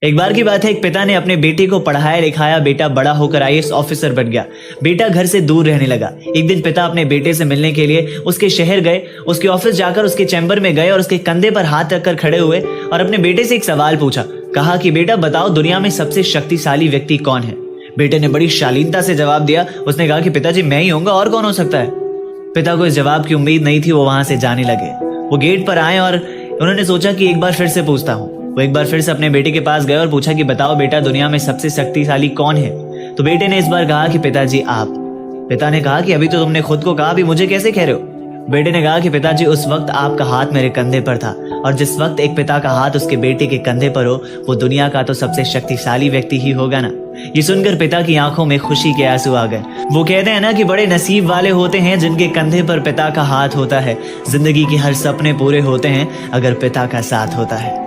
एक बार की बात है, एक पिता ने अपने बेटे को पढ़ाया लिखाया, बेटा बड़ा होकर आईएएस ऑफिसर बन गया। बेटा घर से दूर रहने लगा। एक दिन पिता अपने बेटे से मिलने के लिए उसके शहर गए। उसके ऑफिस जाकर उसके चैम्बर में गए और उसके कंधे पर हाथ रखकर खड़े हुए और अपने बेटे से एक सवाल पूछा। कहा कि बेटा बताओ, दुनिया में सबसे शक्तिशाली व्यक्ति कौन है? बेटे ने बड़ी शालीनता से जवाब दिया। उसने कहा कि पिताजी मैं ही होऊंगा, और कौन हो सकता है? पिता को इस जवाब की उम्मीद नहीं थी। वो वहां से जाने लगे। वो गेट पर आए और उन्होंने सोचा कि एक बार फिर से पूछता हूँ। वो एक बार फिर से अपने बेटे के पास गए और पूछा कि बताओ बेटा, दुनिया में सबसे शक्तिशाली कौन है? तो बेटे ने इस बार कहा कि पिताजी आप। पिता ने कहा कि अभी तो तुमने खुद को कहा, अभी मुझे कैसे कह रहे हो? बेटे ने कहा कि पिताजी उस वक्त आपका हाथ मेरे कंधे पर था, और जिस वक्त एक पिता का हाथ उसके बेटे के कंधे पर हो, वो दुनिया का तो सबसे शक्तिशाली व्यक्ति ही होगा ना। ये सुनकर पिता की आंखों में खुशी के आंसू आ गए। वो कहते हैं ना कि बड़े नसीब वाले होते हैं जिनके कंधे पर पिता का हाथ होता है। जिंदगी के हर सपने पूरे होते हैं अगर पिता का साथ होता है।